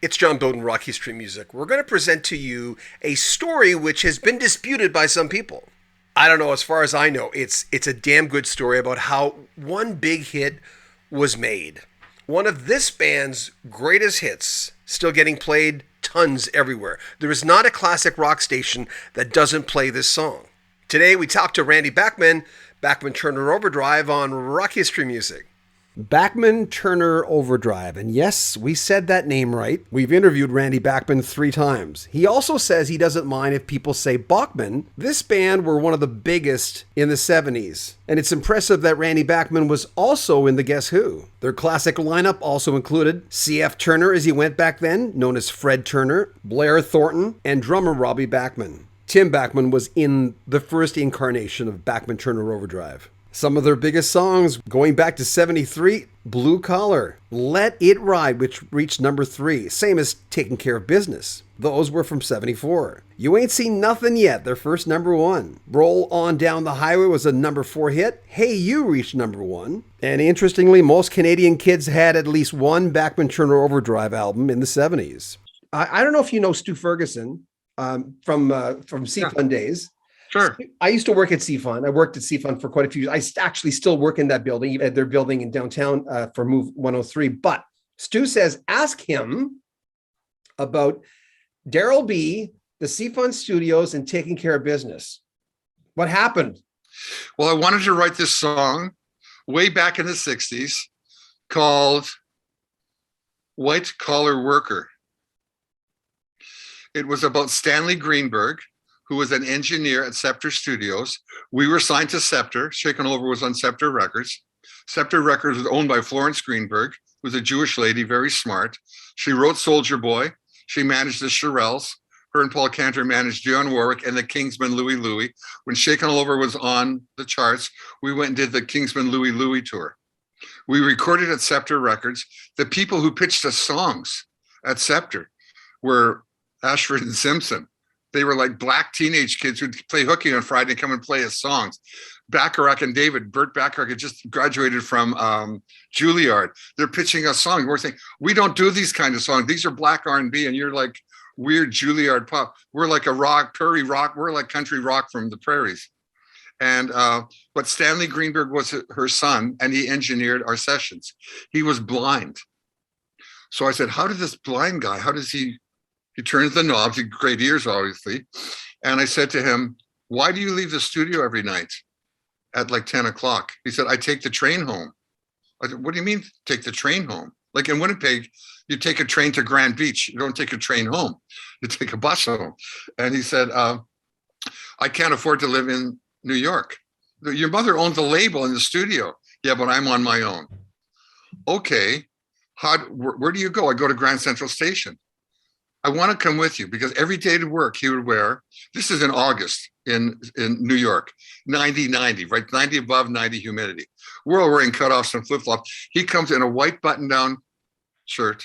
It's John Bowden, Rock History Music. We're going to present to you a story which has been disputed by some people. I don't know, as far as I know, it's a damn good story about how one big hit was made. One of this band's greatest hits, still getting played tons everywhere. There is not a classic rock station that doesn't play this song. Today we talk to Randy Bachman, Bachman-Turner Overdrive on Rock History Music. Bachman-Turner Overdrive. And yes, we said that name right. We've interviewed Randy Bachman 3 times. He also says he doesn't mind if people say Bachman. This band were one of the biggest in the 70s. And it's impressive that Randy Bachman was also in the Guess Who. Their classic lineup also included C.F. Turner, as he went back then, known as Fred Turner, Blair Thornton, and drummer Robbie Bachman. Tim Bachman was in the first incarnation of Bachman-Turner Overdrive. Some of their biggest songs, going back to 73, Blue Collar, Let It Ride, which reached number 3, same as Takin Care of Business. Those were from 74. You Ain't Seen Nothing Yet, their first number 1. Roll On Down the Highway was a number 4 hit. Hey You reached number 1. And interestingly, most Canadian kids had at least one Bachman-Turner Overdrive album in the 70s. I don't know if you know Stu Ferguson from C-Fun days. Sure. I used to work at CFUN. I worked at CFUN for quite a few years. I actually still work in that building, at their building in downtown for Move 103. But Stu says, ask him about Daryl B., the CFUN studios, and Taking Care of Business. What happened? Well, I wanted to write this song way back in the 60s called White Collar Worker. It was about Stanley Greenberg, who was an engineer at Scepter Studios. We were signed to Scepter. Shaken Over was on Scepter Records. Scepter Records was owned by Florence Greenberg, who was a Jewish lady, very smart. She wrote Soldier Boy. She managed the Shirelles. Her and Paul Cantor managed Dionne Warwick and the Kingsman Louie Louie. When Shaken Over was on the charts, we went and did the Kingsman Louie Louie tour. We recorded at Scepter Records. The people who pitched us songs at Scepter were Ashford and Simpson. They were like black teenage kids who'd play hooky on Friday and come and play us songs. Bacharach and David, Burt Bacharach had just graduated from Juilliard. They're pitching us songs. We're saying, we don't do these kind of songs. These are black R&B, and you're like weird Juilliard pop. We're like a rock, prairie rock. We're like country rock from the prairies. And but Stanley Greenberg was her son, and he engineered our sessions. He was blind. So I said, how did this blind guy, how does he turns the knobs, he had great ears, obviously. And I said to him, why do you leave the studio every night at like 10 o'clock? He said, I take the train home. I said, what do you mean take the train home? Like in Winnipeg, you take a train to Grand Beach. You don't take a train home. You take a bus home. And he said, I can't afford to live in New York. Your mother owns a label in the studio. Yeah, but I'm on my own. Okay, where do you go? I go to Grand Central Station. I want to come with you, because every day to work he would wear, this is in August in New York, 90, right? 90 above, 90 humidity. We're all wearing cutoffs and flip-flops. He comes in a white button-down shirt,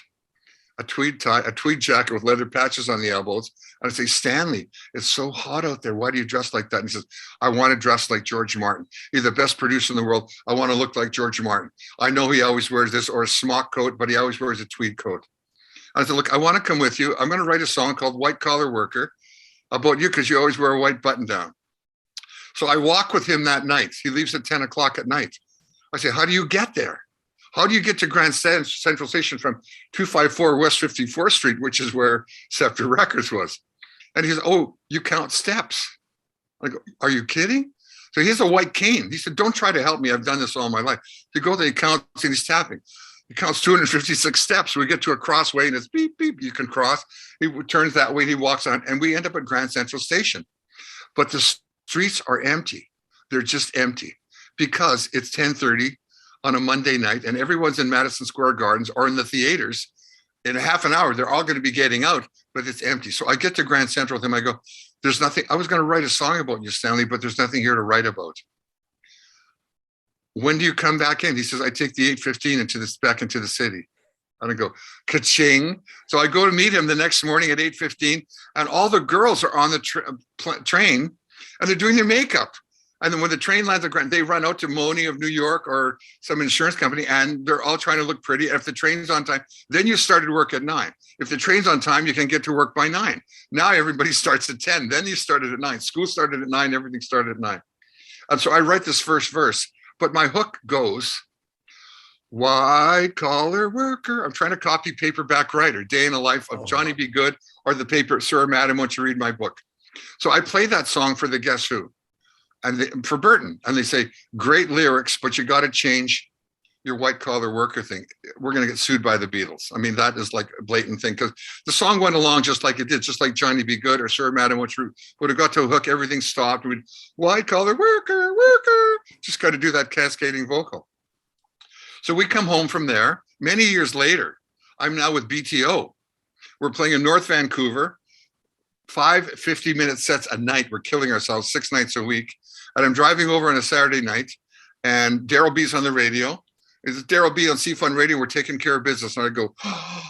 a tweed tie, a tweed jacket with leather patches on the elbows. And I say, Stanley, it's so hot out there. Why do you dress like that? And he says, I want to dress like George Martin. He's the best producer in the world. I want to look like George Martin. I know he always wears this or a smock coat, but he always wears a tweed coat. I said, look, I want to come with you. I'm going to write a song called White Collar Worker about you, because you always wear a white button down. So I walk with him that night. He leaves at 10 o'clock at night. I say, how do you get there? How do you get to Grand Central Station from 254 West 54th Street, which is where Scepter Records was? And he says, oh, you count steps. I go, are you kidding? So he has a white cane. He said, don't try to help me. I've done this all my life. You go there, he counts, and he's tapping. He counts 256 steps. We get to a crossway and it's beep, beep. You can cross. He turns that way and he walks on, and we end up at Grand Central Station. But the streets are empty. They're just empty because it's 10:30 on a Monday night and everyone's in Madison Square Gardens or in the theaters. In a half an hour, they're all going to be getting out, but it's empty. So I get to Grand Central with him. I go, there's nothing. I was going to write a song about you, Stanley, but there's nothing here to write about. When do you come back in? He says, I take the 8:15 back into the city. And I go, ka-ching. So I go to meet him the next morning at 8:15, and all the girls are on the train, and they're doing their makeup. And then when the train lands at Grand, they run out to Moni of New York or some insurance company, and they're all trying to look pretty. If the train's on time, then you started work at 9. If the train's on time, you can get to work by 9. Now everybody starts at 10. Then you started at 9. School started at 9. Everything started at 9. And so I write this first verse, but my hook goes, white collar worker. I'm trying to copy Paperback Writer, Day in the Life of Johnny Be Good, or the paper, Sir, Madam, won't you read my book? So I play that song for the Guess Who. And for Burton, and they say, great lyrics, but you got to change your white collar worker thing. We're going to get sued by the Beatles. I mean, that is like a blatant thing, because the song went along just like it did, just like Johnny Be Good or Sir, Madam, which would have got to a hook, everything stopped. We'd white collar worker, just got to do that cascading vocal. So we come home from there. Many years later, I'm now with BTO. We're playing in North Vancouver, 5 50-minute sets a night. We're killing ourselves 6 nights a week. And I'm driving over on a Saturday night, and Daryl B's on the radio. It's Daryl B on C-Fun Radio. We're taking care of business. And I go, oh,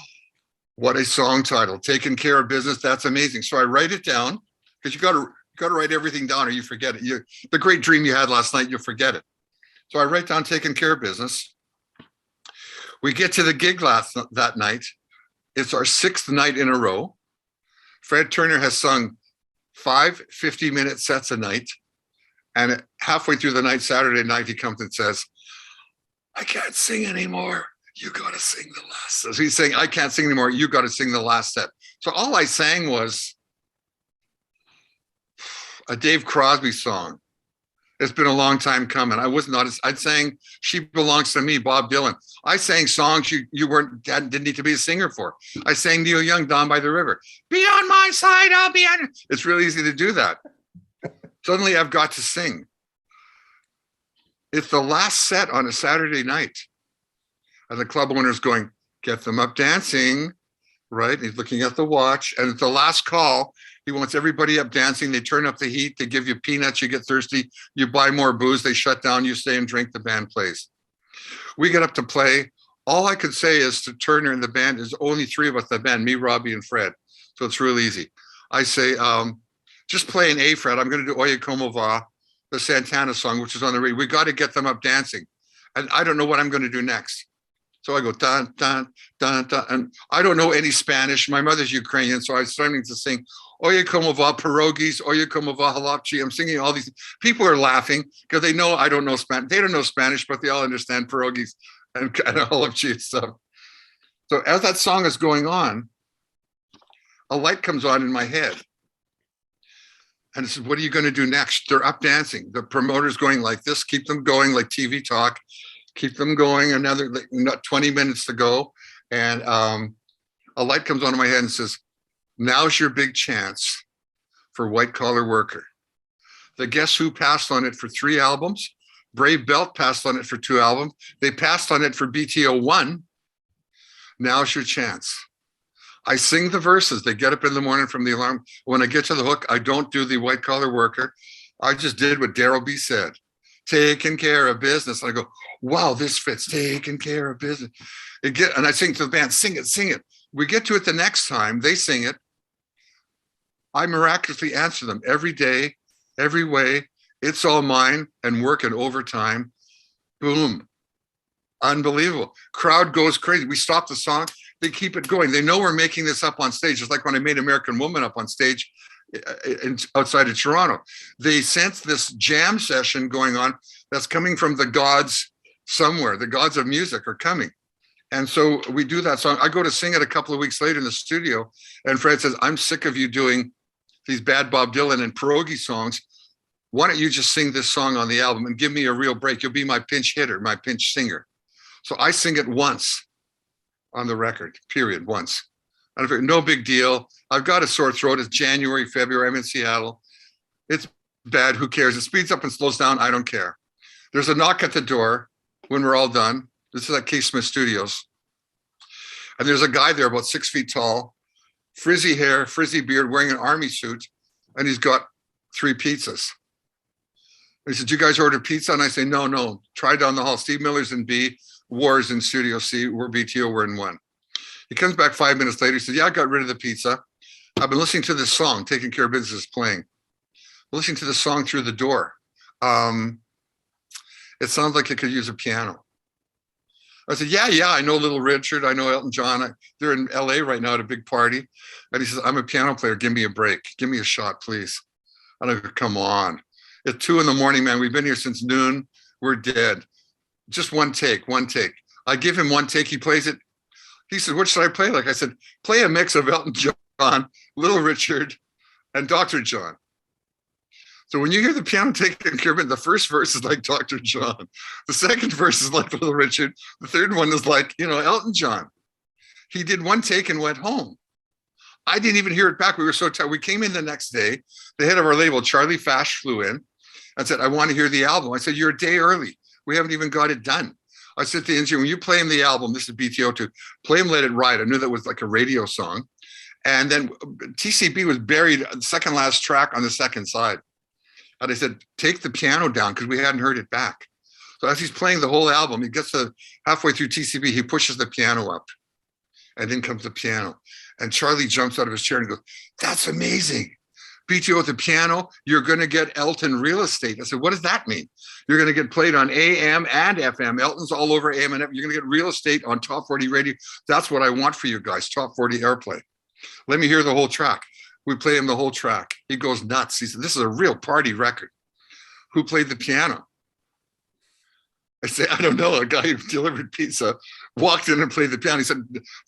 what a song title, Taking Care of Business. That's amazing. So I write it down, because you got to write everything down or you forget it. The great dream you had last night, you'll forget it. So I write down Taking Care of Business. We get to the gig that night. It's our 6th night in a row. Fred Turner has sung 5 50-minute sets a night. And halfway through the night, Saturday night, he comes and says, I can't sing anymore. You got to sing the last set. So he's saying, I can't sing anymore. You got to sing the last set. So all I sang was a Dave Crosby song. It's been a long time coming. I sang She Belongs to Me, Bob Dylan. I sang songs you didn't need to be a singer for. I sang Neil Young, Down by the River. Be on my side, I'll be on. It's really easy to do that. Suddenly I've got to sing. It's the last set on a Saturday night. And the club owner's going, get them up dancing, right? He's looking at the watch, and it's the last call. He wants everybody up dancing. They turn up the heat. They give you peanuts. You get thirsty. You buy more booze. They shut down. You stay and drink. The band plays. We get up to play. All I could say is to Turner and the band, is only 3 of us, the band, me, Robbie, and Fred. So it's real easy. I say, just play an A, Fred. I'm going to do Oye Como Va, the Santana song, which is on the radio. We got to get them up dancing. And I don't know what I'm going to do next. So I go, dun, dun, dun, dun. And I don't know any Spanish. My mother's Ukrainian, so I was starting to sing Oye Como Va, pierogies, Oye Como Va, halapchi. I'm singing all these. People are laughing because they know I don't know Spanish. They don't know Spanish, but they all understand pierogies and halapchi and stuff. So as that song is going on, a light comes on in my head. And it says, what are you going to do next? They're up dancing. The promoter's going like this, keep them going, like TV talk, keep them going. Another, not 20 minutes to go. And a light comes on in my head and says, now's your big chance for White Collar Worker. The Guess Who passed on it for 3 albums. Brave Belt passed on it for 2 albums. They passed on it for BTO 1. Now's your chance. I sing the verses. They get up in the morning from the alarm. When I get to the hook, I don't do the White Collar Worker. I just did what Daryl B said, taking care of business. And I go, wow, this fits, taking care of business. And I sing to the band, sing it, sing it. We get to it the next time, they sing it. I miraculously answer them every day, every way. It's all mine and working overtime. Boom. Unbelievable. Crowd goes crazy. We stop the song. They keep it going. They know we're making this up on stage. It's like when I made American Woman up on stage outside of Toronto. They sense this jam session going on that's coming from the gods somewhere. The gods of music are coming. And so we do that song. I go to sing it a couple of weeks later in the studio, and Fred says, I'm sick of you doing these bad Bob Dylan and pierogi songs. Why don't you just sing this song on the album and give me a real break? You'll be my pinch hitter, my pinch singer. So I sing it once on the record, period, once. And I figured, no big deal. I've got a sore throat. It's January, February. I'm in Seattle. It's bad. Who cares? It speeds up and slows down. I don't care. There's a knock at the door when we're all done. This is at Keith Smith Studios. And there's a guy there about 6 feet tall, frizzy hair, frizzy beard, wearing an army suit. And he's got 3 pizzas. And he said, you guys order pizza? And I say, no. Try down the hall. Steve Miller's in B. War's in Studio C. We're BTO, we're in 1. He comes back 5 minutes later. He said, yeah, I got rid of the pizza. I've been listening to this song, Taking Care of Business is playing. Listening to the song through the door. It sounds like it could use a piano. I said, yeah, I know Little Richard. I know Elton John. They're in LA right now at a big party. And he says, I'm a piano player. Give me a break. Give me a shot, please. And I go, come on. At 2 a.m, man, we've been here since noon. We're dead. Just one take. I give him one take. He plays it. He said, what should I play like? I said, play a mix of Elton John, Little Richard, and Dr. John. So when you hear the piano taking care of it, the first verse is like Dr. John. The second verse is like Little Richard. The third one is like, Elton John. He did one take and went home. I didn't even hear it back. We were so tired. We came in the next day. The head of our label, Charlie Fash, flew in and said, I want to hear the album. I said, you're a day early. We haven't even got it done. I said to the engineer, when you play him the album, this is BTO2, play him Let It Ride. I knew that was like a radio song. And then TCB was buried, second last track on the second side. And I said, take the piano down because we hadn't heard it back. So as he's playing the whole album, he gets to halfway through TCB, he pushes the piano up. And then comes the piano. And Charlie jumps out of his chair and goes, that's amazing. BTO with the piano, you're going to get Elton real estate. I said, what does that mean? You're going to get played on AM and FM. Elton's all over AM and FM. You're going to get real estate on Top 40 radio. That's what I want for you guys, Top 40 airplay. Let me hear the whole track. We play him the whole track. He goes nuts. He said, this is a real party record. Who played the piano? I say, I don't know. A guy who delivered pizza walked in and played the piano. He said,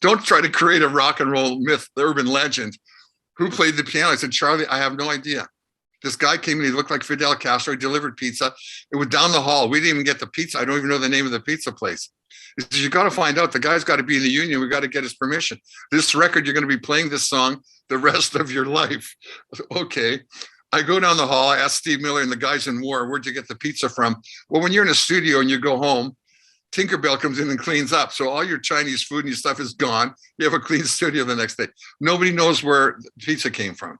don't try to create a rock and roll myth, urban legend. Who played the piano? I said, Charlie, I have no idea. This guy came in, he looked like Fidel Castro. He delivered pizza. It was down the hall. We didn't even get the pizza. I don't even know the name of the pizza place. He says, you got to find out. The guy's got to be in the union. We got to get his permission. This record, you're going to be playing this song the rest of your life. Okay. I go down the hall. I ask Steve Miller and the guys in War, where'd you get the pizza from? Well, when you're in a studio and you go home, Tinkerbell comes in and cleans up. So all your Chinese food and your stuff is gone. You have a clean studio the next day. Nobody knows where the pizza came from.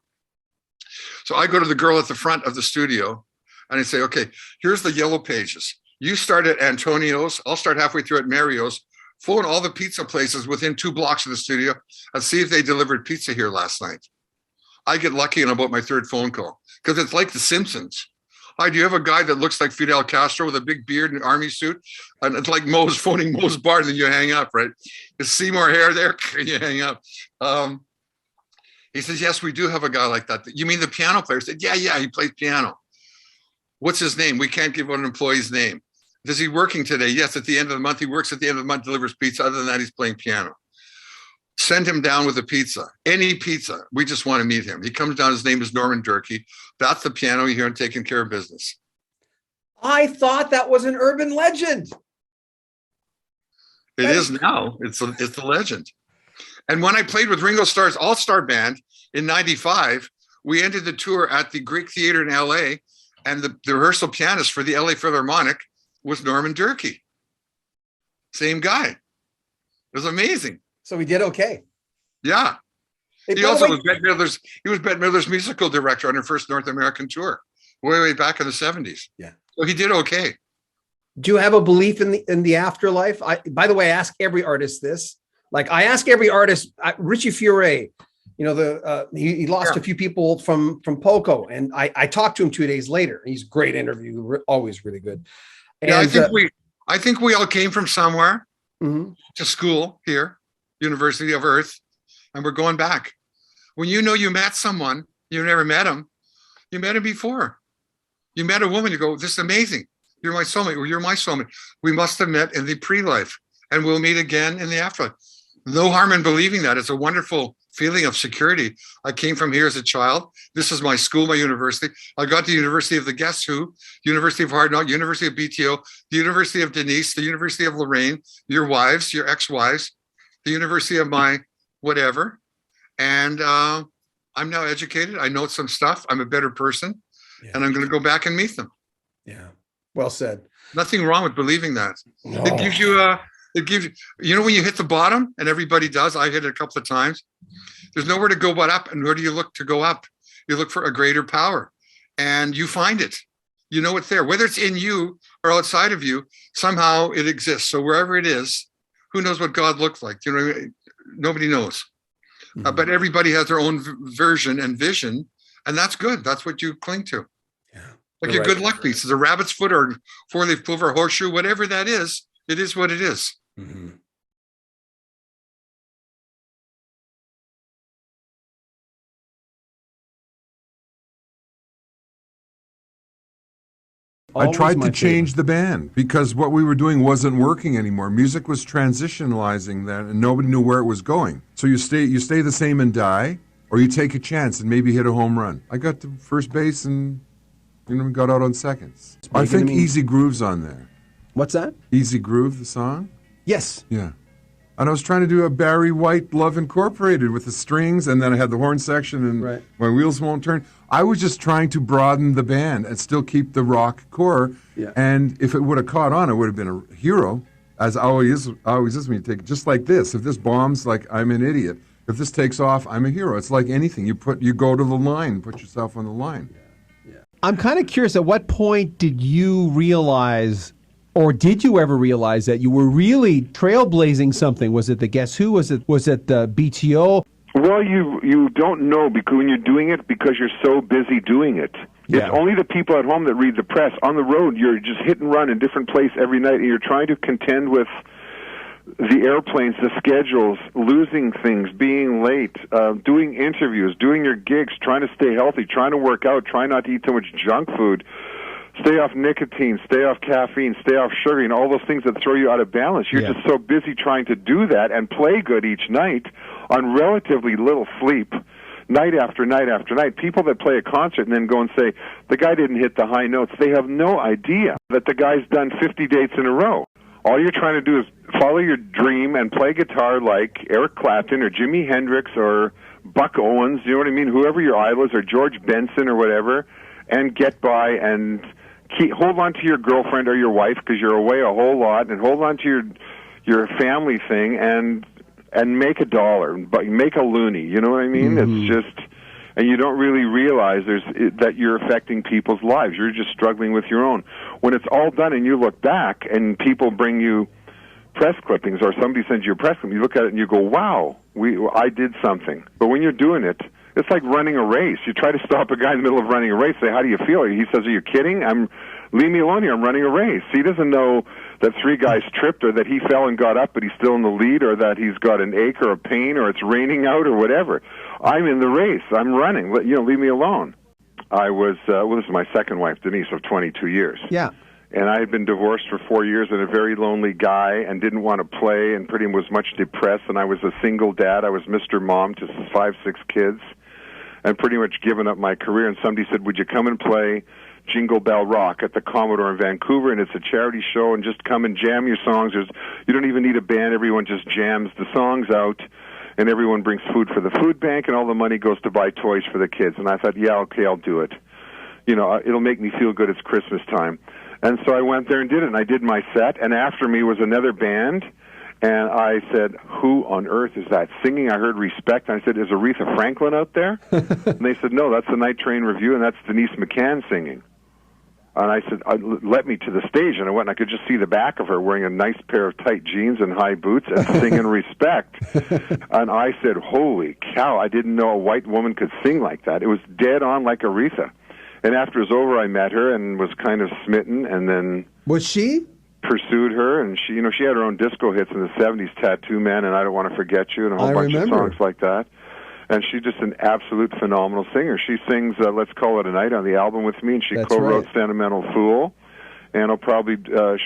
So I go to the girl at the front of the studio and I say, okay, here's the yellow pages. You start at Antonio's. I'll start halfway through at Mario's. Phone all the pizza places within 2 blocks of the studio and see if they delivered pizza here last night. I get lucky on about my third phone call because it's like The Simpsons. Hi, do you have a guy that looks like Fidel Castro with a big beard and an army suit? And it's like Moe's phoning Moe's bar, and then you hang up, right? Is Seymour Hair there? You hang up. He says, yes, we do have a guy like that. You mean the piano player? I said, yeah, he plays piano. What's his name? We can't give out an employee's name. Is he working today? Yes, at the end of the month. He works at the end of the month, delivers pizza. Other than that, he's playing piano. Send him down with a pizza, any pizza. We just want to meet him. He comes down. His name is Norman Durkee. That's the piano you hear on Takin Care of Business. I thought that was an urban legend. It is now. It's the legend. And when I played with Ringo Starr's All-Star Band in 95, we ended the tour at the Greek Theater in LA, and the rehearsal pianist for the LA Philharmonic was Norman Durkee. Same guy. It was amazing. So we did okay. Yeah. He also was Bette Midler's, Bette Midler's musical director on her first North American tour, way back in the 70s. Yeah. So he did okay. Do you have a belief in the afterlife? By the way, I ask every artist this. Like I ask every artist, Richie Furay, he lost a few people from Poco, and I talked to him 2 days later. He's a great interview, always really good. And, yeah, I think we all came from somewhere to school here, University of Earth, and we're going back. When you met someone, you never met him, you met him before. You met a woman, you go, this is amazing. You're my soulmate, or you're my soulmate. We must have met in the pre-life, and we'll meet again in the afterlife. No harm in believing that. It's a wonderful feeling of security. I came from here as a child. This is my school, my university. I got the University of the Guess Who, University of Hard Knock, University of BTO, the University of Denise, the University of Lorraine, your wives, your ex-wives, the University of my whatever. And I'm now educated. I know some stuff. I'm a better person. Yeah. And I'm going to go back and meet them. Yeah. Well said. Nothing wrong with believing that. No. It gives you when you hit the bottom, and everybody does, I hit it a couple of times, there's nowhere to go but up. And where do you look to go up? You look for a greater power, and you find it. You know it's there. Whether it's in you or outside of you, somehow it exists. So wherever it is, who knows what God looks like? Nobody knows. But everybody has their own version and vision, and that's good. That's what you cling to. Yeah. Like your good luck piece. It's a rabbit's foot or four-leaf clover, horseshoe, whatever that is. It is what it is. Mm-hmm. I tried to change the band because what we were doing wasn't working anymore. Music was transitionalizing then, and nobody knew where it was going. So you stay the same and die, or you take a chance and maybe hit a home run. I got to first base and got out on seconds. I think Easy Groove's on there. What's that? Easy Groove, the song? Yes. Yeah. And I was trying to do a Barry White Love Incorporated with the strings, and then I had the horn section, and My Wheels Won't Turn. I was just trying to broaden the band and still keep the rock core. Yeah. And if it would have caught on, it would have been a hero, as always is when you take it. Just like this. If this bombs, like, I'm an idiot. If this takes off, I'm a hero. It's like anything. You go to the line, put yourself on the line. Yeah. I'm kind of curious, at what point did you realize, or did you ever realize, that you were really trailblazing something? Was it the Guess Who? Was it the BTO? Well, you don't know because when you're doing it because you're so busy doing it. Yeah. It's only the people at home that read the press. On the road, you're just hit and run in different places every night, and you're trying to contend with the airplanes, the schedules, losing things, being late, doing interviews, doing your gigs, trying to stay healthy, trying to work out, trying not to eat too much junk food. Stay off nicotine, stay off caffeine, stay off sugar, and all those things that throw you out of balance. You're just so busy trying to do that and play good each night on relatively little sleep, night after night after night. People that play a concert and then go and say, the guy didn't hit the high notes, they have no idea that the guy's done 50 dates in a row. All you're trying to do is follow your dream and play guitar like Eric Clapton or Jimi Hendrix or Buck Owens, you know what I mean, whoever your idol is, or George Benson or whatever, and get by and hold on to your girlfriend or your wife because you're away a whole lot, and hold on to your family thing and make a dollar, but make a loony. You know what I mean? Mm-hmm. It's just, and you don't really realize that you're affecting people's lives. You're just struggling with your own. When it's all done and you look back and people bring you press clippings or somebody sends you a press clipping, you look at it and you go, wow, I did something. But when you're doing it, it's like running a race. You try to stop a guy in the middle of running a race, say, how do you feel? He says, are you kidding? Leave me alone here. I'm running a race. He doesn't know that three guys tripped or that he fell and got up but he's still in the lead or that he's got an ache or a pain or it's raining out or whatever. I'm in the race. I'm running. Leave me alone. I was, this is my second wife, Denise, of 22 years. Yeah. And I had been divorced for 4 years and a very lonely guy and didn't want to play and pretty was much depressed. And I was a single dad. I was Mr. Mom to 5, 6 kids and pretty much given up my career. And somebody said, would you come and play Jingle Bell Rock at the Commodore in Vancouver? And it's a charity show, and just come and jam your songs. You don't even need a band. Everyone just jams the songs out, and everyone brings food for the food bank, and all the money goes to buy toys for the kids. And I thought, yeah, okay, I'll do it. It'll make me feel good. It's Christmas time. And so I went there and did it, and I did my set, and after me was another band. And I said, who on earth is that singing? I heard Respect. And I said, is Aretha Franklin out there? And they said, no, that's the Night Train Review, and that's Denise McCann singing. And I said, let me to the stage. And I went, and I could just see the back of her wearing a nice pair of tight jeans and high boots and singing Respect. And I said, holy cow, I didn't know a white woman could sing like that. It was dead on like Aretha. And after it was over, I met her and was kind of smitten, and then... Was she? Pursued her, and she had her own disco hits in the 70s, Tattoo Man and I Don't Want to Forget You, and a whole bunch of songs like that. And she's just an absolute phenomenal singer. She sings Let's Call It a Night on the album with me, and she co-wrote Sentimental Fool. And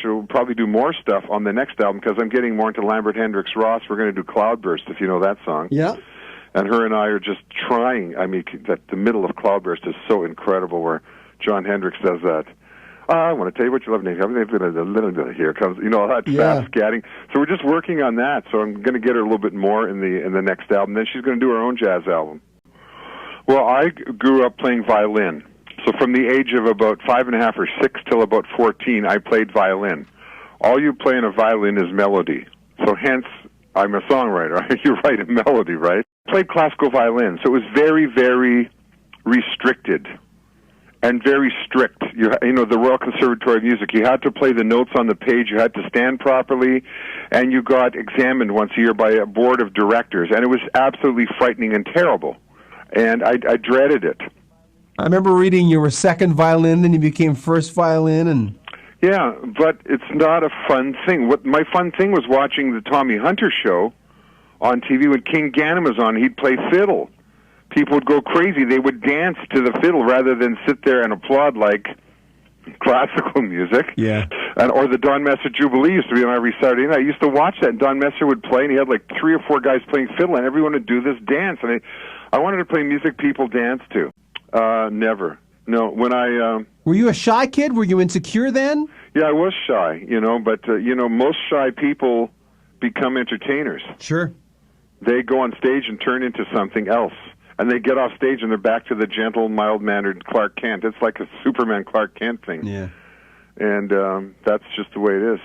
she'll probably do more stuff on the next album because I'm getting more into Lambert Hendricks Ross. We're going to do Cloudburst, if you know that song. Yeah. And her and I are just trying. I mean, that the middle of Cloudburst is so incredible, where John Hendricks does that. I want to tell you what you love. Here comes, that fast scatting. So we're just working on that. So I'm going to get her a little bit more in the next album. Then she's going to do her own jazz album. Well, I grew up playing violin. So from the age of about 5.5 or 6 till about 14, I played violin. All you play in a violin is melody. So hence, I'm a songwriter. You write a melody, right? I played classical violin. So it was very, very restricted and very strict. The Royal Conservatory of Music, you had to play the notes on the page, you had to stand properly, and you got examined once a year by a board of directors, and it was absolutely frightening and terrible. And I dreaded it. I remember reading you were second violin, then you became first violin, and Yeah, but it's not a fun thing. What my fun thing was watching the Tommy Hunter show on TV when King Ganem was on. He'd play fiddle. People would go crazy. They would dance to the fiddle rather than sit there and applaud like classical music. Yeah. Or the Don Messer Jubilee used to be on every Saturday night. I used to watch that, and Don Messer would play, and he had like 3 or 4 guys playing fiddle, and everyone would do this dance. And I wanted to play music people dance to. Never. No, when I... Were you a shy kid? Were you insecure then? Yeah, I was shy, but, most shy people become entertainers. Sure. They go on stage and turn into something else. And they get off stage and they're back to the gentle, mild-mannered Clark Kent. It's like a Superman Clark Kent thing. Yeah. And that's just the way it is.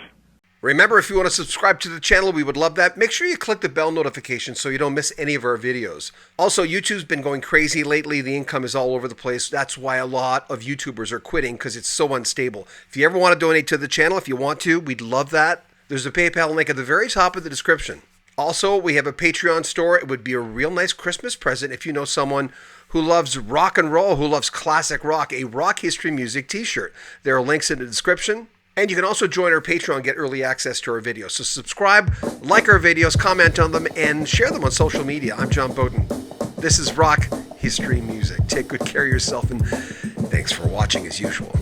Remember, if you want to subscribe to the channel, we would love that. Make sure you click the bell notification so you don't miss any of our videos. Also, YouTube's been going crazy lately. The income is all over the place. That's why a lot of YouTubers are quitting, because it's so unstable. If you ever want to donate to the channel, if you want to, we'd love that. There's a PayPal link at the very top of the description. Also, we have a Patreon store. It would be a real nice Christmas present if you know someone who loves rock and roll, who loves classic rock, a Rock History Music t-shirt. There are links in the description. And you can also join our Patreon and get early access to our videos. So subscribe, like our videos, comment on them, and share them on social media. I'm John Bowden. This is Rock History Music. Take good care of yourself, and thanks for watching as usual.